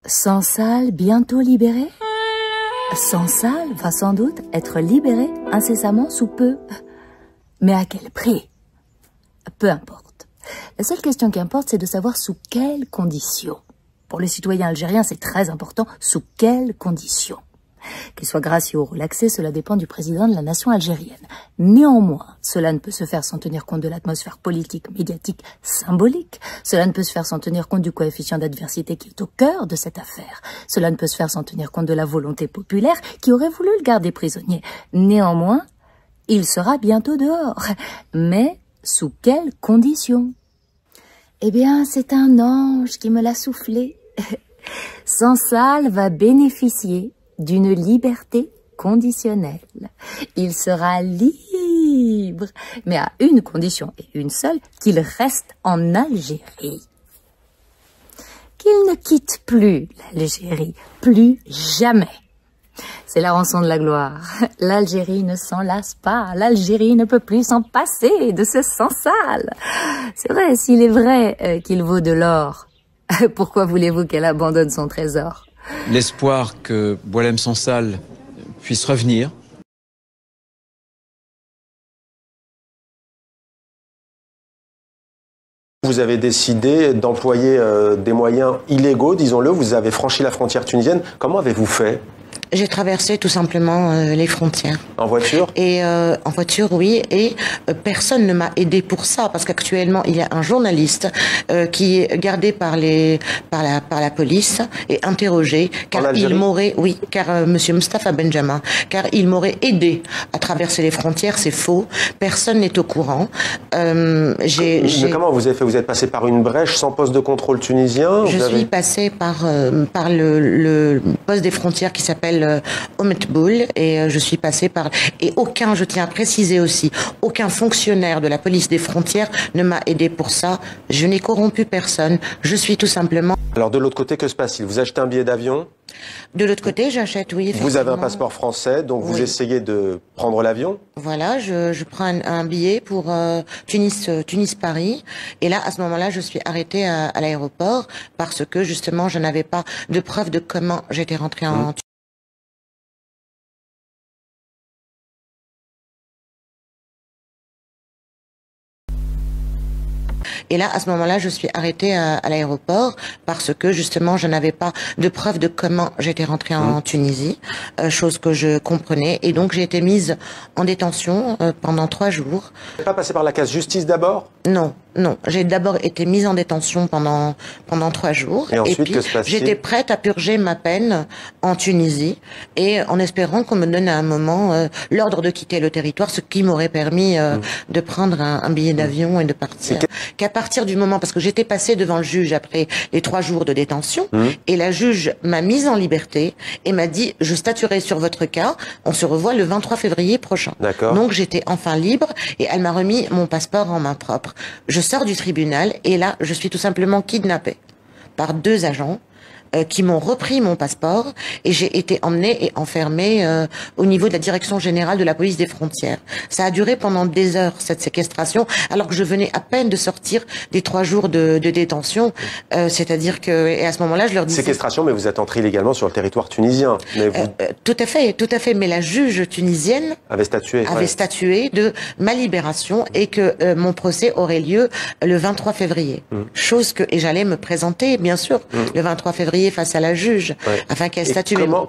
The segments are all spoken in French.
Sansal bientôt libéré? Sansal va sans doute être libéré incessamment sous peu. Mais à quel prix? Peu importe. La seule question qui importe, c'est de savoir sous quelles conditions. Pour les citoyens algériens, c'est très important, sous quelles conditions. Qu'il soit gracieux ou relaxé, cela dépend du président de la nation algérienne. Néanmoins, cela ne peut se faire sans tenir compte de l'atmosphère politique, médiatique, symbolique. Cela ne peut se faire sans tenir compte du coefficient d'adversité qui est au cœur de cette affaire. Cela ne peut se faire sans tenir compte de la volonté populaire qui aurait voulu le garder prisonnier. Néanmoins, il sera bientôt dehors. Mais sous quelles conditions? Eh bien, c'est un ange qui me l'a soufflé. Sansal va bénéficier d'une liberté conditionnelle. Il sera libre, mais à une condition et une seule, qu'il reste en Algérie. Qu'il ne quitte plus l'Algérie, plus jamais. C'est la rançon de la gloire. L'Algérie ne s'en lasse pas. L'Algérie ne peut plus s'en passer de ce Sansal. C'est vrai, s'il est vrai qu'il vaut de l'or, pourquoi voulez-vous qu'elle abandonne son trésor? L'espoir que Boualem Sansal puisse revenir. Vous avez décidé d'employer des moyens illégaux, disons-le. Vous avez franchi la frontière tunisienne. Comment avez-vous fait? J'ai traversé tout simplement les frontières. En voiture? Et en voiture, oui. Et personne ne m'a aidé pour ça, parce qu'actuellement il y a un journaliste qui est gardé par la police et interrogé, car il m'aurait, oui, car Monsieur Moustapha Benjamin, car il m'aurait aidé à traverser les frontières. C'est faux. Personne n'est au courant. Mais comment vous avez fait? Vous êtes passé par une brèche sans poste de contrôle tunisien? Je suis passé par le poste des frontières qui s'appelle Ometboul, et je suis passée par... Et aucun, je tiens à préciser aussi, aucun fonctionnaire de la police des frontières ne m'a aidé pour ça. Je n'ai corrompu personne. Je suis tout simplement... Alors de l'autre côté, que se passe-t-il? Vous achetez un billet d'avion? De l'autre côté, j'achète, oui, effectivement. Vous avez un passeport français, donc vous essayez de prendre l'avion? Voilà, je prends un billet pour Tunis-Paris. Et là, à ce moment-là, je suis arrêtée à l'aéroport parce que, justement, je n'avais pas de preuve de comment j'étais rentrée en Tunisie. Et là, à ce moment-là, je suis arrêtée à l'aéroport parce que, justement, je n'avais pas de preuve de comment j'étais rentrée en Tunisie, chose que je comprenais. Et donc, j'ai été mise en détention pendant 3 jours. Vous n'êtes pas passé par la case justice d'abord? Non, non. J'ai d'abord été mise en détention pendant 3 jours. Et ensuite, puis, que se passe-t-il? J'étais prête à purger ma peine en Tunisie, et en espérant qu'on me donne à un moment l'ordre de quitter le territoire, ce qui m'aurait permis de prendre un billet d'avion et de partir. Qu'à partir du moment, parce que j'étais passée devant le juge après les 3 jours de détention, et la juge m'a mise en liberté et m'a dit, je statuerai sur votre cas, on se revoit le 23 février prochain. Donc j'étais enfin libre, et elle m'a remis mon passeport en main propre. Je sors du tribunal, et là, je suis tout simplement kidnappée par 2 agents qui m'ont repris mon passeport, et j'ai été emmenée et enfermée au niveau de la direction générale de la police des frontières. Ça a duré pendant des heures, cette séquestration, alors que je venais à peine de sortir des 3 jours de détention. C'est-à-dire que, et à ce moment-là, je leur disais... Séquestration, mais vous êtes entré illégalement sur le territoire tunisien. Mais vous... tout à fait, mais la juge tunisienne avait statué de ma libération, et que mon procès aurait lieu le 23 février. Chose que, et j'allais me présenter, bien sûr, le 23 février face à la juge, afin qu'elle statue. Comment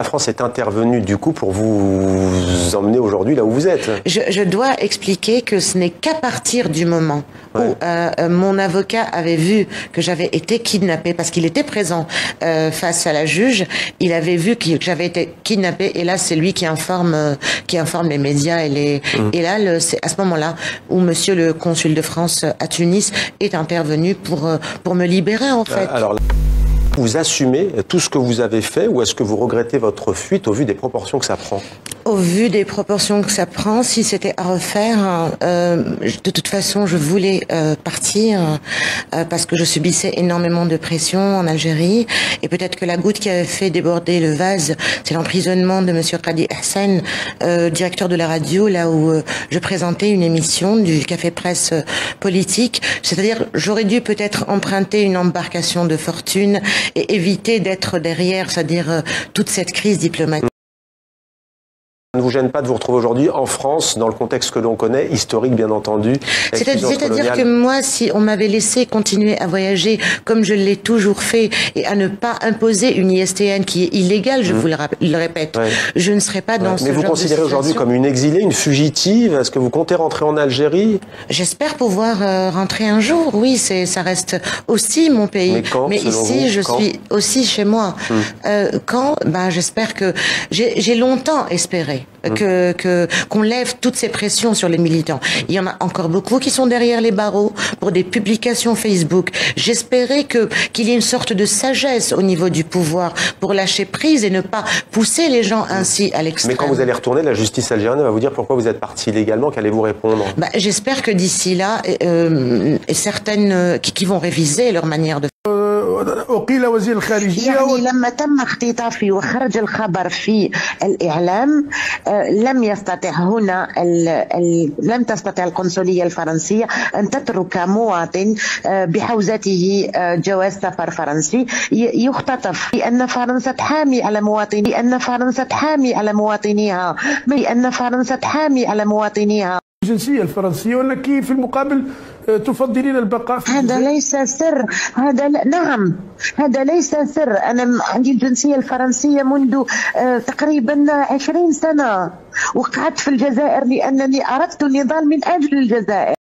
la France est intervenue du coup pour vous emmener aujourd'hui là où vous êtes? Je dois expliquer que ce n'est qu'à partir du moment où mon avocat avait vu que j'avais été kidnappée, parce qu'il était présent face à la juge, il avait vu que j'avais été kidnappée, et là c'est lui qui informe les médias et là c'est à ce moment-là où monsieur le consul de France à Tunis est intervenu pour me libérer, en fait. Vous assumez tout ce que vous avez fait, ou est-ce que vous regrettez votre fuite au vu des proportions que ça prend? Au vu des proportions que ça prend, si c'était à refaire, de toute façon, je voulais partir parce que je subissais énormément de pression en Algérie. Et peut-être que la goutte qui avait fait déborder le vase, c'est l'emprisonnement de Monsieur Qadi Hassan, directeur de la radio, là où je présentais une émission du Café Presse politique. C'est-à-dire, j'aurais dû peut-être emprunter une embarcation de fortune et éviter d'être derrière, c'est-à-dire toute cette crise diplomatique. Ça ne vous gêne pas de vous retrouver aujourd'hui en France, dans le contexte que l'on connaît, historique bien entendu. C'est-à-dire que moi, si on m'avait laissé continuer à voyager comme je l'ai toujours fait et à ne pas imposer une ISTN qui est illégale, je vous le répète, je ne serais pas dans ce genre de situation. Mais vous considérez aujourd'hui comme une exilée, une fugitive? Est-ce que vous comptez rentrer en Algérie? J'espère pouvoir rentrer un jour, oui, ça reste aussi mon pays. Mais quand, mais ici, je suis aussi chez moi. Quand? Ben, j'espère que... J'ai longtemps espéré qu'on lève toutes ces pressions sur les militants. Il y en a encore beaucoup qui sont derrière les barreaux pour des publications Facebook. J'espérais qu'il y ait une sorte de sagesse au niveau du pouvoir pour lâcher prise et ne pas pousser les gens ainsi à l'extrême. Mais quand vous allez retourner, la justice algérienne va vous dire pourquoi vous êtes parti illégalement. Qu'allez-vous répondre? J'espère que d'ici là, certaines qui vont réviser leur manière de أقيل وزير الخارجية يعني لما تم اختطافي وخرج الخبر في الإعلام لم تستطع القنصلية الفرنسية أن تترك مواطن بحوزته جواز سفر فرنسي يختطف، لأن فرنسا تحامي على مواطنيها الجنسية الفرنسية، وأنك في المقابل تفضلين البقاء في هذا ليس سر. نعم، هذا ليس سر. أنا عندي الجنسية الفرنسية منذ تقريبا 20 سنة، وقعدت في الجزائر لأنني أردت النضال من أجل الجزائر.